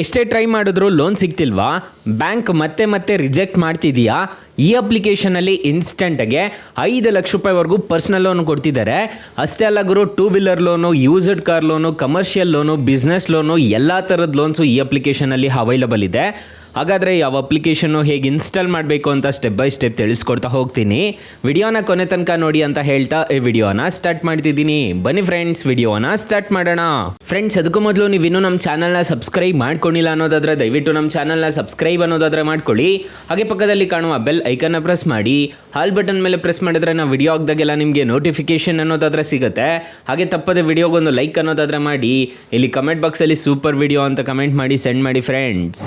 ಎಷ್ಟೇ ಟ್ರೈ ಮಾಡಿದ್ರು loan ಸಿಗ್ತಿಲ್ವಾ? Bank ಮತ್ತೆ ಮತ್ತೆ ರಿಜೆಕ್ಟ್ ಮಾಡ್ತಿದೆಯಾ? ಈ ಅಪ್ಲಿಕೇಶನಲ್ಲಿ ಇನ್ಸ್ಟೆಂಟ್ಗೆ 5 ಲಕ್ಷ ರೂಪಾಯಿವರೆಗೂ ಪರ್ಸನಲ್ ಲೋನ್ ಕೊಡ್ತಿದ್ದಾರೆ. ಅಷ್ಟೇ ಅಲ್ಲ ಗುರು, 2 wheeler loan, used car loan, commercial loan, business loan ಎಲ್ಲ ಥರದ ಲೋನ್ಸು ಈ ಅಪ್ಲಿಕೇಶನಲ್ಲಿ ಅವೈಲಬಲ್ ಇದೆ. ಹಾಗಾದರೆ ಯಾವ ಅಪ್ಲಿಕೇಶನ್ನು ಹೇಗೆ ಇನ್ಸ್ಟಾಲ್ ಮಾಡಬೇಕು ಅಂತ ಸ್ಟೆಪ್ ಬೈ ಸ್ಟೆಪ್ ತಿಳಿಸ್ಕೊಡ್ತಾ ಹೋಗ್ತೀನಿ. ವಿಡಿಯೋನ ಕೊನೆ ತನಕ ನೋಡಿ ಅಂತ ಹೇಳ್ತಾ ಈ ವಿಡಿಯೋನ ಸ್ಟಾರ್ಟ್ ಮಾಡ್ತಿದ್ದೀನಿ. ಬನ್ನಿ ಫ್ರೆಂಡ್ಸ್, ವಿಡಿಯೋನ ಸ್ಟಾರ್ಟ್ ಮಾಡೋಣ. ಫ್ರೆಂಡ್ಸ್, ಅದಕ್ಕೂ ಮೊದಲು ನೀವು ಇನ್ನೂ ನಮ್ಮ ಚಾನಲ್ನ ಸಬ್ಸ್ಕ್ರೈಬ್ ಮಾಡ್ಕೊಂಡಿಲ್ಲ ಅನ್ನೋದಾದರೆ ದಯವಿಟ್ಟು ನಮ್ಮ ಚಾನಲ್ನ ಸಬ್ಸ್ಕ್ರೈಬ್ ಅನ್ನೋದಾದರೆ ಮಾಡ್ಕೊಳ್ಳಿ. ಹಾಗೆ ಪಕ್ಕದಲ್ಲಿ ಕಾಣುವ ಬೆಲ್ ಐಕನ್ನ ಪ್ರೆಸ್ ಮಾಡಿ. ಹಾಲ್ ಬಟನ್ ಮೇಲೆ ಪ್ರೆಸ್ ಮಾಡಿದ್ರೆ ನಾವು ವಿಡಿಯೋ ಹಾಕಿದಾಗೆಲ್ಲ ನಿಮಗೆ ನೋಟಿಫಿಕೇಶನ್ ಅನ್ನೋದಾದರೆ ಸಿಗುತ್ತೆ. ಹಾಗೆ ತಪ್ಪದೆ ವಿಡಿಯೋಗೊಂದು ಲೈಕ್ ಅನ್ನೋದಾದರೆ ಮಾಡಿ. ಇಲ್ಲಿ ಕಮೆಂಟ್ ಬಾಕ್ಸಲ್ಲಿ ಸೂಪರ್ ವಿಡಿಯೋ ಅಂತ ಕಮೆಂಟ್ ಮಾಡಿ ಸೆಂಡ್ ಮಾಡಿ ಫ್ರೆಂಡ್ಸ್.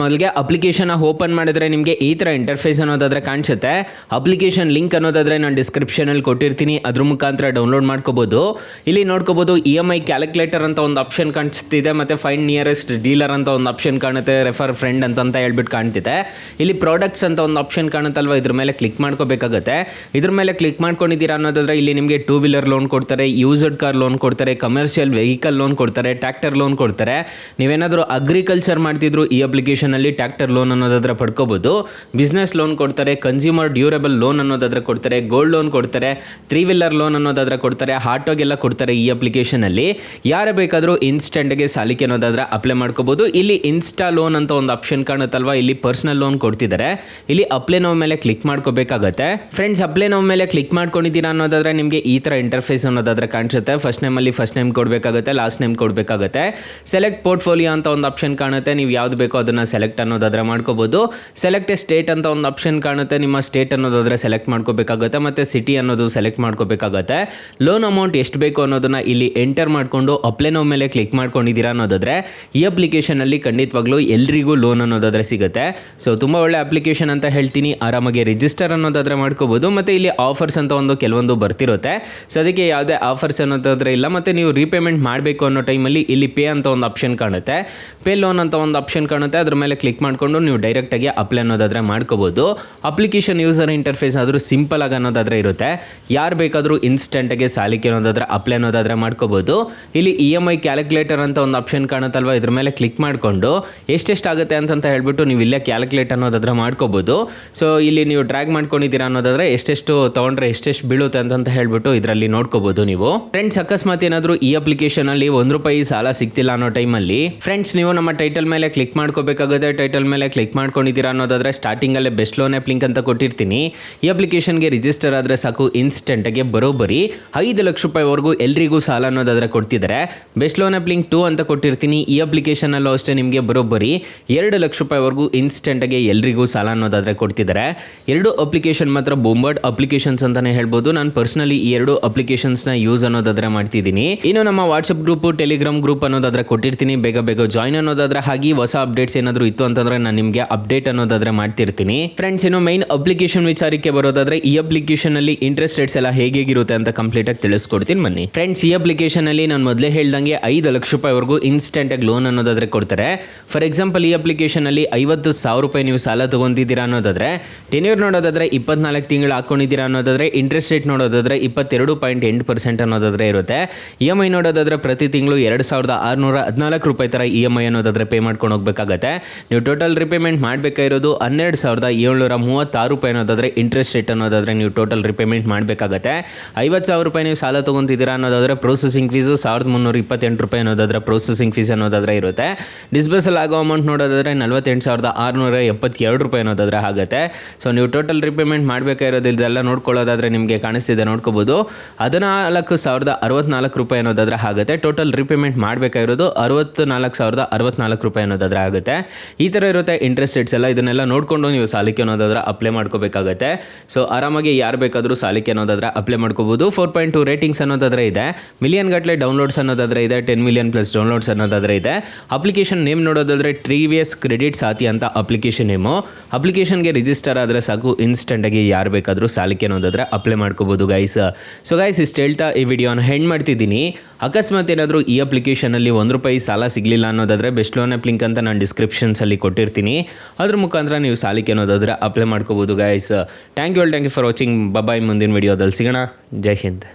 ಮೊದಲಿಗೆ ಅಪ್ಲಿಕೇಶನ್ ಓಪನ್ ಮಾಡಿದ್ರೆ ನಿಮಗೆ ಈ ಥರ ಇಂಟರ್ಫೇಸ್ ಅನ್ನೋದಾದರೆ ಕಾಣಿಸುತ್ತೆ. ಅಪ್ಲಿಕೇಶನ್ ಲಿಂಕ್ ಅನ್ನೋದಾದರೆ ನಾನು ಡಿಸ್ಕ್ರಿಪ್ಷನಲ್ಲಿ ಕೊಟ್ಟಿರ್ತೀನಿ, ಅದ್ರ ಮುಖಾಂತರ ಡೌನ್ಲೋಡ್ ಮಾಡ್ಕೋಬೋದು. ಇಲ್ಲಿ ನೋಡ್ಕೋಬೋದು EMI ಕ್ಯಾಲ್ಕುಲೇಟರ್ ಅಂತ ಒಂದು ಆಪ್ಷನ್ ಕಾಣಿಸ್ತಿದೆ, ಮತ್ತು ಫೈಂಡ್ ನಿಯರೆಸ್ಟ್ ಡೀಲರ್ ಅಂತ ಒಂದು ಆಪ್ಷನ್ ಕಾಣುತ್ತೆ, ರೆಫರ್ ಫ್ರೆಂಡ್ ಅಂತ ಹೇಳ್ಬಿಟ್ಟು ಕಾಣ್ತಿದೆ. ಇಲ್ಲಿ ಪ್ರಾಡಕ್ಟ್ಸ್ ಅಂತ ಒಂದು ಆಪ್ಷನ್ ಕಾಣುತ್ತಲ್ವ, ಇದ್ರ ಮೇಲೆ ಕ್ಲಿಕ್ ಮಾಡ್ಕೋಬೇಕಾಗತ್ತೆ. ಇದ್ರ ಮೇಲೆ ಕ್ಲಿಕ್ ಮಾಡ್ಕೊಂಡಿದ್ದೀರಾ ಅನ್ನೋದಾದರೆ ಇಲ್ಲಿ ನಿಮಗೆ 2 ವೀಲರ್ ಲೋನ್ ಕೊಡ್ತಾರೆ, ಯೂಸ್ಡ್ ಕಾರ್ ಲೋನ್ ಕೊಡ್ತಾರೆ, ಕಮರ್ಷಿಯಲ್ ವೆಹಿಕಲ್ ಲೋನ್ ಕೊಡ್ತಾರೆ, ಟ್ರ್ಯಾಕ್ಟರ್ ಲೋನ್ ಕೊಡ್ತಾರೆ. ನೀವೇನಾದರೂ ಅಗ್ರಿಕಲ್ಚರ್ ಮಾಡ್ತಿದ್ರು ಈ ಅಪ್ಲಿಕೇಶನಲ್ಲಿ ಟ್ರ್ಯಾಕ್ಟರ್ ಲೋನ್ ಅನ್ನೋದಾದ್ರೆ ಪಡ್ಕೋಬಹುದು. ಬಿಸ್ನೆಸ್ ಲೋನ್ ಕೊಡ್ತಾರೆ, ಕನ್ಸ್ಯೂಮರ್ ಡ್ಯೂರಬಲ್ ಲೋನ್ ಅನ್ನೋದಾದ್ರೆ ಕೊಡ್ತಾರೆ, ಗೋಲ್ಡ್ ಲೋನ್ ಕೊಡ್ತಾರೆ, 3 ವೀಲರ್ ಲೋನ್ ಅನ್ನೋದಾದ್ರೆ ಕೊಡ್ತಾರೆ, ಆಟೋಗೆಲ್ಲ ಕೊಡ್ತಾರೆ. ಈ ಅಪ್ಲಿಕೇಶನಲ್ಲಿ ಯಾರೇ ಬೇಕಾದರೂ ಇನ್ಸ್ಟೆಂಟ್ಗೆ ಸಾಲಿಕೆ ಅನ್ನೋದಾದ್ರೆ ಅಪ್ಲೈ ಮಾಡ್ಕೋಬಹುದು. ಇಲ್ಲಿ ಇನ್ಸ್ಟಾ ಲೋನ್ ಅಂತ ಒಂದು ಆಪ್ಷನ್ ಕಾಣುತ್ತಲ್ವಾ, ಇಲ್ಲಿ ಪರ್ಸನಲ್ ಲೋನ್ ಕೊಡ್ತಿದ್ದಾರೆ. ಇಲ್ಲಿ ಅಪ್ಲೈ ನೋ ಮೇಲೆ ಕ್ಲಿಕ್ ಮಾಡ್ಕೋಬೇಕಾಗತ್ತೆ. ಫ್ರೆಂಡ್ಸ್, ಅಪ್ಲೈ ನೋ ಮೇಲೆ ಕ್ಲಿಕ್ ಮಾಡ್ಕೊಂಡಿದ್ದೀರಾ ಅನ್ನೋದಾದ್ರೆ ನಿಮಗೆ ಈ ಥರ ಇಂಟರ್ಫೇಸ್ ಅನ್ನೋದಾದ್ರೆ ಕಾಣಿಸುತ್ತೆ. ಫಸ್ಟ್ ನೇಮಲ್ಲಿ ಫಸ್ಟ್ ನೇಮ್ ಕೊಡಬೇಕಾಗುತ್ತೆ, ಲಾಸ್ಟ್ ನೇಮ್ ಕೊಡಬೇಕಾಗುತ್ತೆ. ಸೆಲೆಕ್ಟ್ ಪೋರ್ಟ್ಫೋಲಿಯೋ ಅಂತ ಒಂದು ಆಪ್ಷನ್ ಕಾಣುತ್ತೆ, ನೀವು ಯಾವ್ದು ಬೇಕೋ ಅದನ್ನು ಸೆಲೆಕ್ಟ್ ಅನ್ನೋದಾದ್ರೆ ಮಾಡ್ಕೋಬಹುದು. ಸೆಲೆಕ್ಟ್ ಸ್ಟೇಟ್ ಅಂತ ಒಂದು ಆಪ್ಷನ್ ಕಾಣುತ್ತೆ, ನಿಮ್ಮ ಸ್ಟೇಟ್ ಅನ್ನೋದಾದ್ರೆ ಸೆಲೆಕ್ಟ್ ಮಾಡ್ಕೋಬೇಕಾಗುತ್ತೆ, ಮತ್ತು ಸಿಟಿ ಅನ್ನೋದು ಸೆಲೆಕ್ಟ್ ಮಾಡ್ಕೋಬೇಕಾಗುತ್ತೆ. ಲೋನ್ ಅಮೌಂಟ್ ಎಷ್ಟು ಬೇಕು ಅನ್ನೋದನ್ನ ಇಲ್ಲಿ ಎಂಟರ್ ಮಾಡಿಕೊಂಡು ಅಪ್ಲೈ ನೋ ಮೇಲೆ ಕ್ಲಿಕ್ ಮಾಡ್ಕೊಂಡಿದ್ದೀರಾ ಅನ್ನೋದಾದ್ರೆ ಈ ಅಪ್ಲಿಕೇಶನಲ್ಲಿ ಖಂಡಿತವಾಗ್ಲೂ ಎಲ್ರಿಗೂ ಲೋನ್ ಅನ್ನೋದಾದ್ರೆ ಸಿಗುತ್ತೆ. ಸೊ ತುಂಬ ಒಳ್ಳೆ ಅಪ್ಲಿಕೇಶನ್ ಅಂತ ಹೇಳ್ತೀನಿ. ಆರಾಮಾಗಿ ರಿಜಿಸ್ಟರ್ ಅನ್ನೋದಾದ್ರೆ ಮಾಡ್ಕೋಬಹುದು. ಮತ್ತು ಇಲ್ಲಿ ಆಫರ್ಸ್ ಅಂತ ಒಂದು ಕೆಲವೊಂದು ಬರ್ತಿರುತ್ತೆ. ಸೊ ಅದಕ್ಕೆ ಯಾವುದೇ ಆಫರ್ಸ್ ಅನ್ನೋದಾದ್ರೆ ಇಲ್ಲ. ಮತ್ತು ನೀವು ರೀಪೇಮೆಂಟ್ ಮಾಡಬೇಕು ಅನ್ನೋ ಟೈಮಲ್ಲಿ ಇಲ್ಲಿ ಪೇ ಅಂತ ಒಂದು ಆಪ್ಷನ್ ಕಾಣುತ್ತೆ, ಪೇ ಲೋನ್ ಅಂತ ಒಂದು ಆಪ್ಷನ್ ಕಾಣುತ್ತೆ. ಅದ್ರ ಮೇಲೆ ಕ್ಲಿಕ್ ಮಾಡಿಕೊಂಡು ನೀವು ಡೈರೆಕ್ಟಾಗಿ ಅಪ್ಲೈ ಅನ್ನೋದಾದ್ರೆ ಮಾಡ್ಕೋಬೋದು. ಅಪ್ಲಿಕೇಶನ್ ಯೂಸರ್ ಇಂಟರ್ಫೇಸ್ ಆದರೂ ಸಿಂಪಲ್ ಆಗಿ ಅನ್ನೋದಾದ್ರೆ ಇರುತ್ತೆ. ಯಾರು ಬೇಕಾದರೂ ಇನ್ಸ್ಟೆಂಟಾಗಿ ಸಾಲಿಕೆ ಅನ್ನೋದಾದ್ರೆ ಅಪ್ಲೈ ಅನ್ನೋದಾದ್ರೆ ಮಾಡ್ಕೋಬೋದು. ಇಲ್ಲಿ EMI ಕ್ಯಾಲ್ಕುಲೇಟರ್ ಅಂತ ಒಂದು ಆಪ್ಷನ್ ಕಾಣುತ್ತಲ್ವ, ಇದ್ರ ಮೇಲೆ ಕ್ಲಿಕ್ ಮಾಡಿಕೊಂಡು ಎಷ್ಟೆಷ್ಟಾಗುತ್ತೆ ಅಂತ ಹೇಳ್ಬಿಟ್ಟು ನೀವು ಇಲ್ಲೇ ಕ್ಯಾಲ್ಕುಲೇಟ್ ಅನ್ನೋದಾದ್ರೆ ಮಾಡ್ಕೋಬೋದು. ಸೊ ಇಲ್ಲಿ ನೀವು ಡ್ರ್ಯಾಗ್ ಮಾಡ್ಕೊಂಡಿದ್ದೀರಾ ಅನ್ನೋದಾದ್ರೆ ಎಷ್ಟೆಷ್ಟು ತೊಗೊಂಡ್ರೆ ಎಷ್ಟೆಷ್ಟು ಬೀಳುತ್ತೆ ಅಂತ ಹೇಳ್ಬಿಟ್ಟು ಇದರಲ್ಲಿ ನೋಡ್ಕೋಬೋದು ನೀವು. ಫ್ರೆಂಡ್ಸ್, ಅಕಸ್ಮಾತ್ ಏನಾದರೂ ಈ ಅಪ್ಲಿಕೇಶನಲ್ಲಿ ₹1 ಸಾಲ ಸಿಗ್ತಿಲ್ಲ ಅನ್ನೋ ಟೈಮಲ್ಲಿ ಫ್ರೆಂಡ್ಸ್ ನೀವು ನಮ್ಮ ಟೈಟಲ್ ಮೇಲೆ ಕ್ಲಿಕ್ ಮಾಡ್ಕೋಬೇಕಾಗುತ್ತೆ. ಟೈಟಲ್ ಮೇಲೆ ಕ್ಲಿಕ್ ಮಾಡ್ಕೊಂಡಿದ್ದೀರಾ ಅನ್ನೋದಾದ್ರೆ ಸ್ಟಾರ್ಟಿಂಗಲ್ಲೇ ಬೆಸ್ಟ್ ಲೋನ್ ಆ್ಯಪ್ ಲಿಂಕ್ ಅಂತ ಕೊಟ್ಟಿರ್ತೀನಿ. ಈ ಅಪ್ಲಿಕೇಶನ್ಗೆ ರಿಜಿಸ್ಟರ್ ಆದರೆ ಸಾಕು, ಇನ್ಸ್ಟೆಂಟಾಗಿ ಬರೋಬ್ಬರಿ 5 ಲಕ್ಷ ರೂಪಾಯಿವರೆಗೂ ಎಲ್ರಿಗೂ ಸಾಲ ಅನ್ನೋದಾದ್ರೆ ಕೊಡ್ತಿದ್ದಾರೆ. ಬೆಸ್ಟ್ ಲೋನ್ ಆ್ಯಪ್ ಲಿಂಕ್ 2 ಅಂತ ಕೊಟ್ಟಿರ್ತೀನಿ. ಈ ಅಪ್ಲಿಕೇಶನಲ್ಲೂ ಅಷ್ಟೇ ನಿಮಗೆ ಬರೋಬ್ಬರಿ 2 ಲಕ್ಷ ರೂಪಾಯಿವರೆಗೂ ಇನ್ಸ್ಟೆಂಟಾಗಿ ಎಲ್ರಿಗೂ ಸಾಲ ಅನ್ನೋದಾದ್ರೆ ಕೊಡ್ತಿದ್ದಾರೆ. 2 ಅಪ್ಲಿಕೇಶನ್ ಮಾತ್ರ ಬೊಂಬಾರ್ಡ್ ಅಪ್ಲಿಕೇಶನ್ಸ್ ಅಂತಾನೆ ಹೇಳ್ಬೋದು. ನಾನು ಪರ್ಸನಲಿ ಈ 2 ಅಪ್ಲಿಕೇಶನ್ಸ್ನ ಯೂಸ್ ಅನ್ನೋದಾದ್ರೆ ಮಾಡ್ತಿದ್ದೀನಿ. ಇನ್ನು ನಮ್ಮ ವಾಟ್ಸಪ್ ಗ್ರೂಪು, ಟೆಲಿಗ್ರಾಮ್ ಗ್ರೂಪ್ ಅನ್ನೋದಾದ್ರೆ ಕೊಟ್ಟಿರ್ತೀನಿ. ಬೇಗ ಜಾಯ್ನ್ ಅನ್ನೋದಾದ್ರೆ ಹಾಗೆ ಹೊಸ ಅಪ್ಡೇಟ್ಸ್ ಏನಾದರೂ ಇತ್ತು ಅಂತಂದ್ರೆ ನಾನು ನಿಮಗೆ ಅಪ್ಡೇಟ್ ಅನ್ನೋದಾದ್ರೆ ಮಾಡ್ತಿರ್ತೀನಿ. ಫ್ರೆಂಡ್ಸ್, ಇನ್ನು ಮೈನ್ ಅಪ್ಲಿಕೇಶನ್ ವಿಚಾರಕ್ಕೆ ಬರೋದಾದ್ರೆ ಈ ಅಪ್ಲಿಕೇಶನ್ ಅಲ್ಲಿ ಇಂಟ್ರೆಸ್ಟ್ ರೇಟ್ಸ್ ಎಲ್ಲ ಹೇಗಿರುತ್ತೆ ಅಂತ ಕಂಪ್ಲೀಟ್ ಆಗಿ ತಿಳಿಸ್ಕೊಡ್ತೀನಿ ಬನ್ನಿ. ಫ್ರೆಂಡ್ಸ್, ಈ ಅಪ್ಲಿಕೇಶನ್ ಅಲ್ಲಿ ನಾನು ಮೊದಲೇ ಹೇಳ್ದಂಗೆ 5 ಲಕ್ಷ ರೂಪಾಯಿವರೆಗೂ ಇನ್ಸ್ಟೆಂಟ್ ಆಗಿ ಲೋನ್ ಅನ್ನೋದಾದ್ರೆ ಕೊಡ್ತಾರೆ. ಫಾರ್ ಎಕ್ಸಾಂಪಲ್, ಈ ಅಪ್ಲಿಕೇಶನ್ ಅಲ್ಲಿ 50,000 ರೂಪಾಯಿ ನೀವು ಸಾಲ ತಗೊಂಡಿದ್ದೀರಾ ಅನ್ನೋದಾದ್ರೆ ಟೆನ್ಯೂರ್ ನೋಡೋದಾದ್ರೆ 24 ತಿಂಗಳು ಹಾಕೊಂಡಿದ್ದೀರಾ ಅನ್ನೋದಾದ್ರೆ ಇಂಟ್ರೆಸ್ಟ್ ರೇಟ್ ನೋಡೋದಾದ್ರೆ 22.8% ಅನ್ನೋದಾದ್ರೆ ಇರುತ್ತೆ. EMI ನೋಡೋದಾದ್ರೆ ಪ್ರತಿ ತಿಂಗಳು 2,614 ರೂಪಾಯಿ ತರ EMI ಅನ್ನೋದಾದ್ರೆ ಪೇ ಮಾಡ್ಕೊಂಡು ಹೋಗ್ಬೇಕಾಗತ್ತೆ. ನೀವು ಟೋಟಲ್ ರಿಪೇಮೆಂಟ್ ಮಾಡಬೇಕಾಗಿರೋದು 12,736 ರೂಪಾಯಿ ಅನ್ನೋದಾದ್ರೆ ಇಂಟ್ರೆಸ್ಟ್ ರೇಟ್ ಅನ್ನೋದಾದ್ರೆ ನೀವು ಟೋಟಲ್ ರಿಪೇಮೆಂಟ್ ಮಾಡಬೇಕಾಗತ್ತೆ. 50,000 ರೂಪಾಯಿ ನೀವು ಸಾಲ ತೊಗೊಂತಿದ್ದೀರಾ ಅನ್ನೋದಾದ್ರೆ ಪ್ರೊಸೆಸಿಂಗ್ ಫೀಸು 1,328 ರೂಪಾಯಿ ಅನ್ನೋದಾದ್ರೆ ಪ್ರೊಸೆಸಿಂಗ್ ಫೀಸ್ ಅನ್ನೋದಾದ್ರೆ ಇರುತ್ತೆ. ಡಿಸ್ಬರ್ಸಲ್ ಆಗೋ ಅಮೌಂಟ್ ನೋಡೋದಾದ್ರೆ 48,672 ರೂಪಾಯಿ ಅನ್ನೋದಾದ್ರೆ ಆಗುತ್ತೆ. ಸೊ ನೀವು ಟೋಟಲ್ ರಿಪೇಮೆಂಟ್ ಮಾಡಬೇಕಾಗಿರೋದು ಇದೆಲ್ಲ ನೋಡ್ಕೊಳ್ಳೋದಾದ್ರೆ ನಿಮಗೆ ಕಾಣಿಸ್ತಿದೆ, ನೋಡ್ಕೋಬೋದು. 14,064 ರೂಪಾಯಿ ಅನ್ನೋದಾದ್ರೆ ಆಗುತ್ತೆ. ಟೋಟಲ್ ರಿಪೇಮೆಂಟ್ ಮಾಡಬೇಕಾಗಿರೋದು 64,064 ರೂಪಾಯಿ ಅನ್ನೋದಾದ್ರೆ ಆಗುತ್ತೆ. ಈ ಥರ ಇರುತ್ತೆ ಇಂಟ್ರೆಸ್ಟ್ ರೇಟ್ಸ್ ಎಲ್ಲ. ಇದನ್ನೆಲ್ಲ ನೋಡಿಕೊಂಡು ನೀವು ಸಾಲಿಕೆ ಅನ್ನೋದಾದ್ರೆ ಅಪ್ಲೈ ಮಾಡ್ಕೋಬೇಕಾಗತ್ತೆ. ಸೊ ಆರಾಮಾಗಿ ಯಾರು ಬೇಕಾದರೂ ಸಾಲಿಕೆ ಅನ್ನೋದಾದ್ರೆ ಅಪ್ಲೈ ಮಾಡ್ಕೋಬೋದು. 4.2 ರೇಟಿಂಗ್ಸ್ ಅನ್ನೋದಾದ್ರೆ ಇದೆ. ಮಿಲಿಯನ್ ಗಟ್ಟಲೆ ಡೌನ್ಲೋಡ್ಸ್ ಅನ್ನೋದಾದ್ರೆ ಇದೆ. 10 ಮಿಲಿಯನ್ ಪ್ಲಸ್ ಡೌನ್ಲೋಡ್ಸ್ ಅನ್ನೋದಾದ್ರೆ ಇದೆ. ಅಪ್ಲಿಕೇಶನ್ ನೇಮ್ ನೋಡೋದಾದ್ರೆ TVS ಕ್ರೆಡಿಟ್ ಸಾಥಿ ಅಂತ ಅಪ್ಲಿಕೇಶನ್ ನೇಮು. ಅಪ್ಲಿಕೇಶನ್ಗೆ ರಿಜಿಸ್ಟರ್ ಆದರೆ ಸಾಕು, ಇನ್ಸ್ಟೆಂಟಾಗಿ ಯಾರು ಬೇಕಾದರೂ ಸಾಲಿಕೆ ಅನ್ನೋದಾದ್ರೆ ಅಪ್ಲೈ ಮಾಡ್ಕೋಬೋದು ಗೈಸ್. ಸೊ ಗೈಸ್, ಇಷ್ಟು ಹೇಳ್ತಾ ಈ ವಿಡಿಯೋನ ಹೆಂಡ್ ಮಾಡ್ತಿದ್ದೀನಿ. ಅಕಸ್ಮಾತ್ ಏನಾದರೂ ಈ ಅಪ್ಲಿಕೇಶನಲ್ಲಿ ₹1 ಸಾಲ ಸಿಗಲಿಲ್ಲ ಅನ್ನೋದಾದರೆ ಬೆಸ್ಟ್ ಲೋನ್ ಆ್ಯಪ್ ಲಿಂಕ್ ಅಂತ ನಾನು ಡಿಸ್ಕ್ರಿಪ್ಷನ್ಸಲ್ಲಿ ಕೊಟ್ಟಿರ್ತೀನಿ. ಅದ್ರ ಮುಖಾಂತರ ನೀವು ಸಾಲಿಕೆ ಅನ್ನೋದಾದರೆ ಅಪ್ಲೈ ಮಾಡ್ಕೋಬೋದು guys. Thank you for watching. Bye. ಮುಂದಿನ ವಿಡಿಯೋದಲ್ಲಿ ಸಿಗೋಣ. ಜೈ ಹಿಂದ್.